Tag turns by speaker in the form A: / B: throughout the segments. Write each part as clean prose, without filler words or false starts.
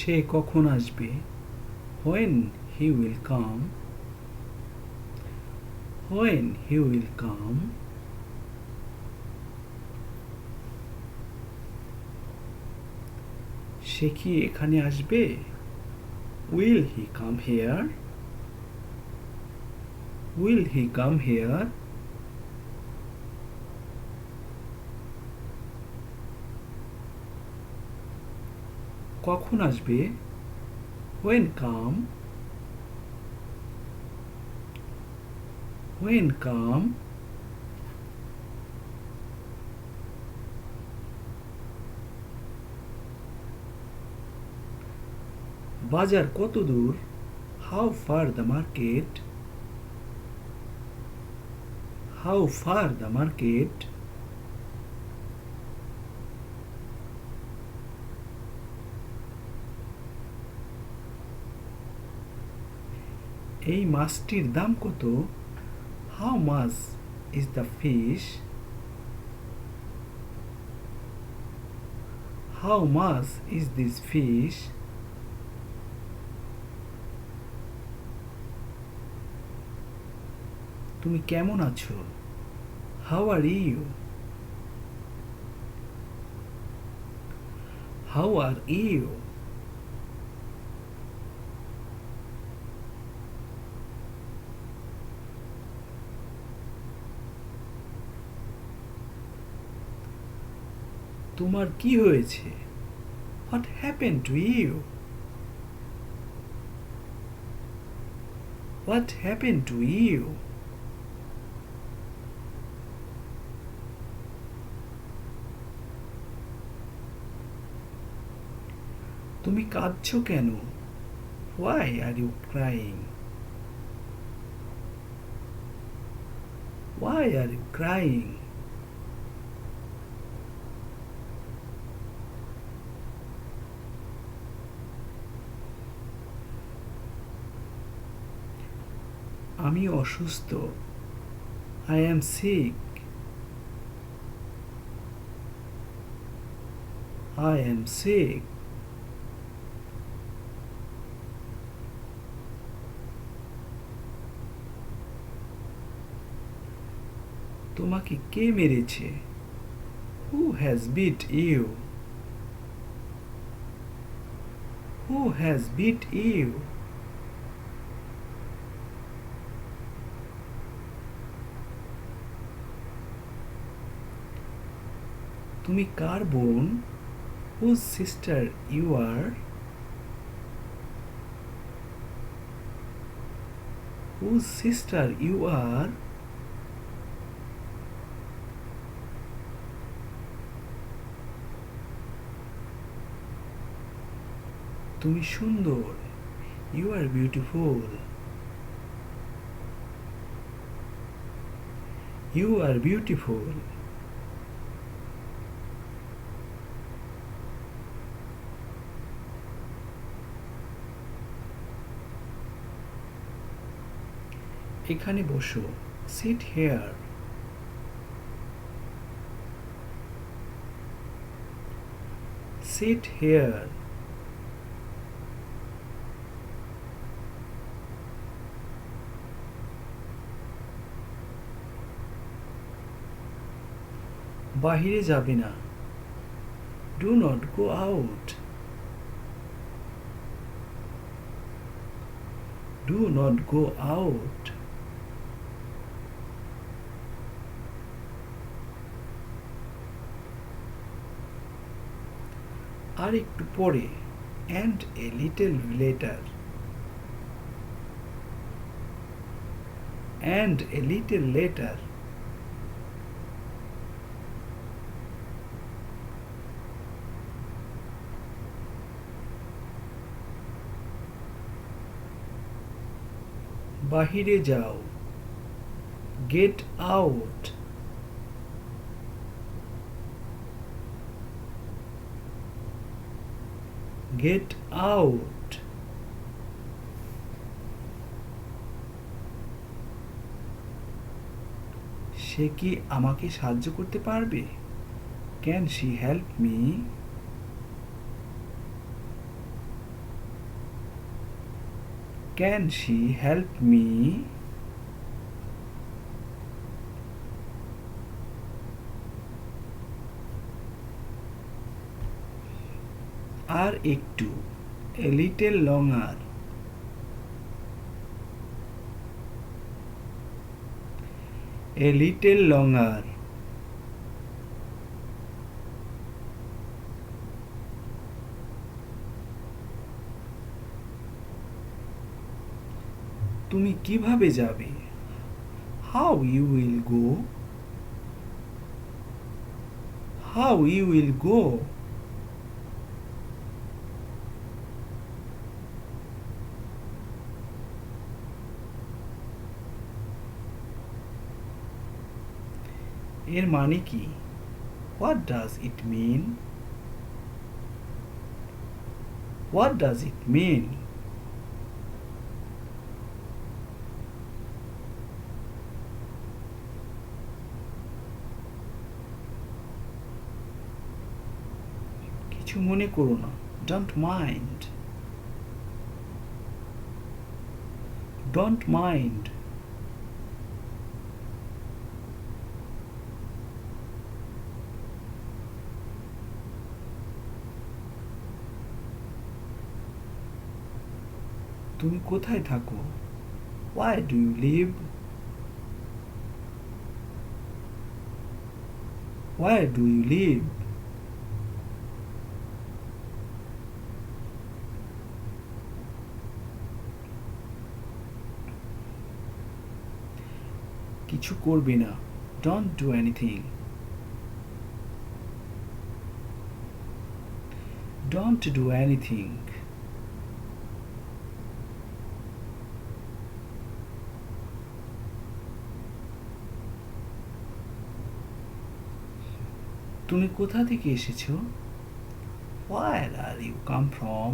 A: সে কখন আসবে? When he will come. When he will come. সে কি এখানে আসবে? Will he come here? Will he come here? কখন আসবে? When come? When come? বাজার কত দূর? How far the market? How far the market? এই মাছটির দাম কত? How much is the fish? How much is this fish? তুমি কেমন আছো? How are you? How are you? তোমার কি হয়েছে? What happened to you? What happened to you? তুমি কাঁদছো কেন? Why are you crying? Why are you crying? আমি অসুস্থ। I am sick. I am sick. তোমাকে কে মেরেছে? Who has beat you? Who has beat you? তুমি কার বোন? Whose sister you are? Whose sister you are? তুমি সুন্দর। You are beautiful. You are beautiful. এখানে বসো। Sit here. Sit here. বাহিরে যাবে না। Do not go out. Do not go out. আর একটু পরে। And a little later. And a little later. বাহিরে যাও। Get out. Get out. সে কি আমাকে সাহায্য করতে পারবে? Can she help me? Can she help me? আর একটু, a little longer. A little longer. তুমি কিভাবে যাবে? How you will go? How you will go? এর মানে কি? What does it mean? What does it mean? কিছু মনে করো না, don't mind. Don't mind. তুমি কোথায় থাকো? Where do you live? Where do you live? কিছু করবে না, don't do anything. Don't do anything. তুমি কোথা থেকে এসেছো? Where are you come from?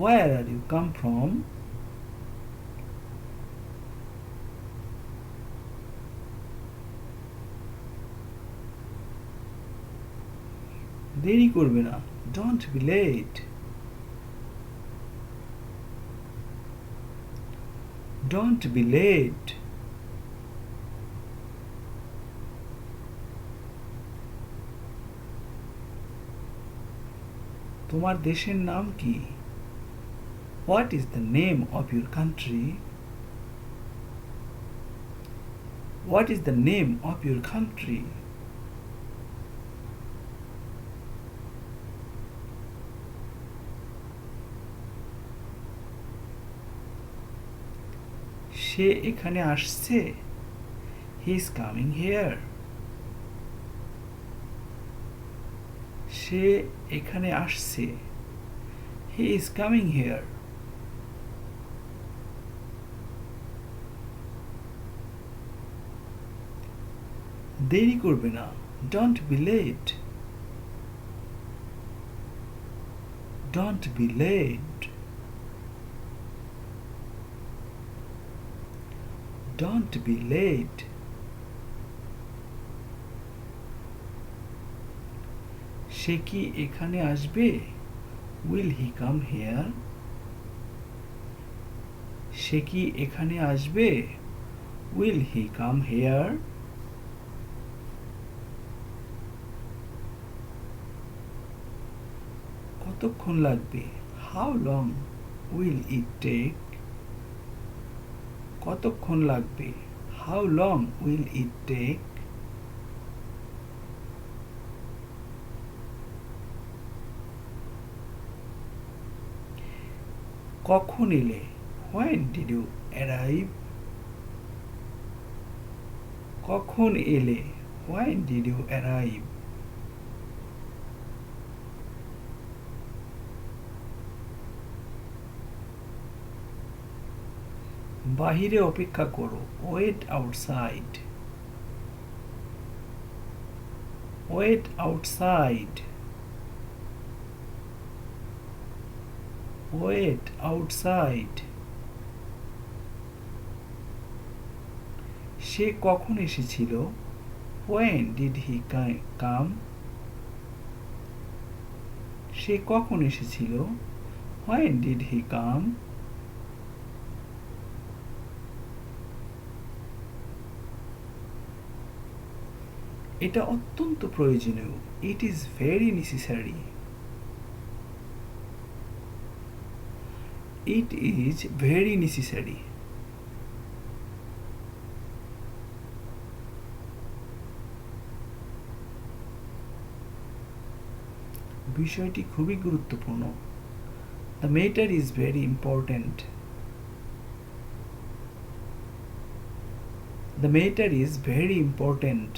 A: Where are you come from? দেরি করবে না, don't be late. Don't be late. তোমার দেশের নাম কি? What is the name of your country? What is the name of your country? সে এখানে আসছে? He is coming here. সে এখানে আসছে? He is coming here. দেরি করবে না, don't be late. Don't be late. Don't be late. সে কি এখানে আসবে? Will he come here? সে কি এখানে আসবে? Will he come here? কতক্ষণ লাগবে? How long will it take? কতক্ষণ লাগবে? How long will it take? কখন এলে? When did you arrive? কখন এলে? When did you arrive? বাহিরে অপেক্ষা করো, wait outside. Wait outside. Wait outside. সে কখন এসেছিল? When did he come? সে সে কখন এসেছিল? When did he come? এটা অত্যন্ত প্রয়োজনীয়। It is very necessary. It is very necessary. বিষয়টি খুবই গুরুত্বপূর্ণ। The matter is very important. The matter is very important.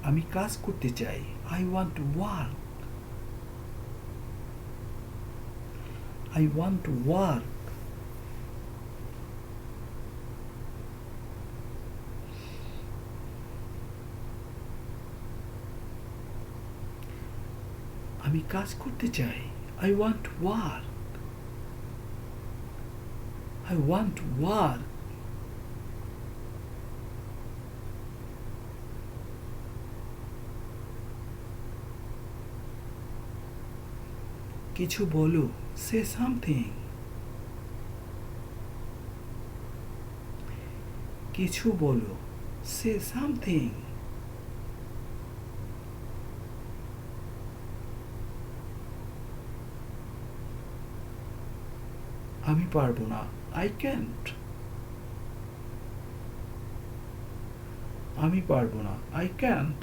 A: আমি কাজ করতে চাই। I want to work. I want to work. আমি কাজ করতে চাই। I want to work. I want to work. কিছু বলো। Say something. কিছু বলো। Say something. আমি পারবো না। I can't. আমি পারবো না। I can't.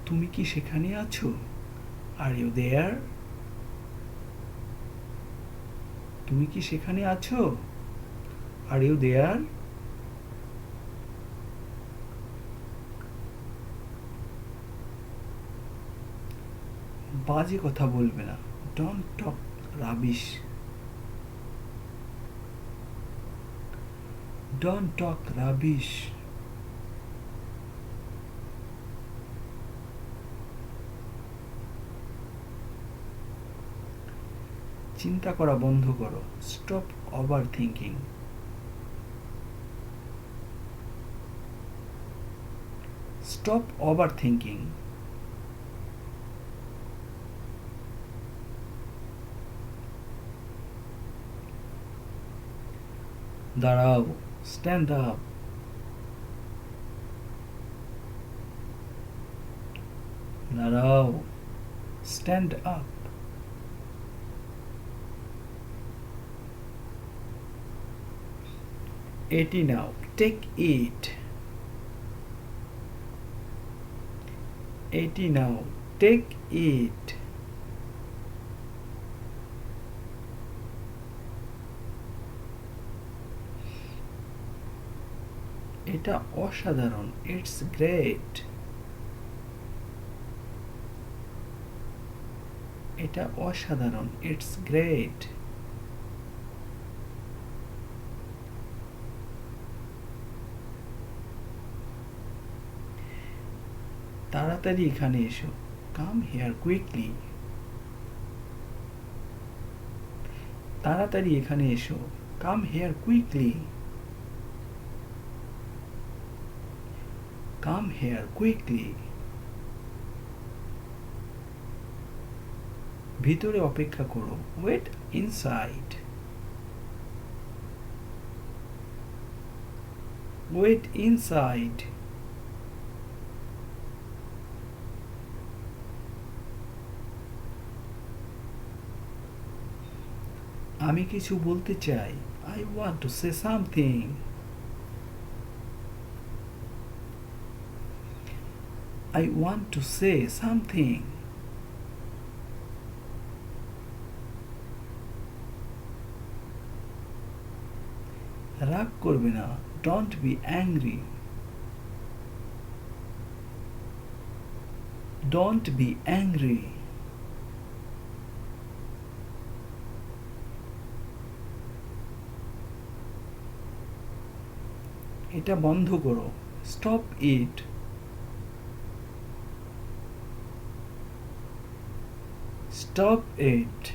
A: তুমি কি সেখানে আছো? Are you there? তুমি কি সেখানে আছো? Are you there? বাজে কথা বলবে না। Don't talk rubbish. Don't talk rubbish. চিন্তা করা বন্ধ করো। Stop overthinking. Stop overthinking. দাঁড়াও। Stand up. দাঁড়াও। Stand up. এটি নাও। Take it. এটি নাও। Take it. এটা অসাধারণ। It's great. এটা অসাধারণ। It's great. তাড়াতাড়ি এখানে এসো। Come here quickly. তাড়াতাড়ি এখানে এসো। Come here quickly. Come here quickly. ভিতরে অপেক্ষা করো। Wait inside. Wait inside. আমি কিছু বলতে চাই। I want to say something. I want to say something. রাগ করবে না। Don't be angry. Don't be angry. এটা বন্ধ করো। Stop it. Stop it.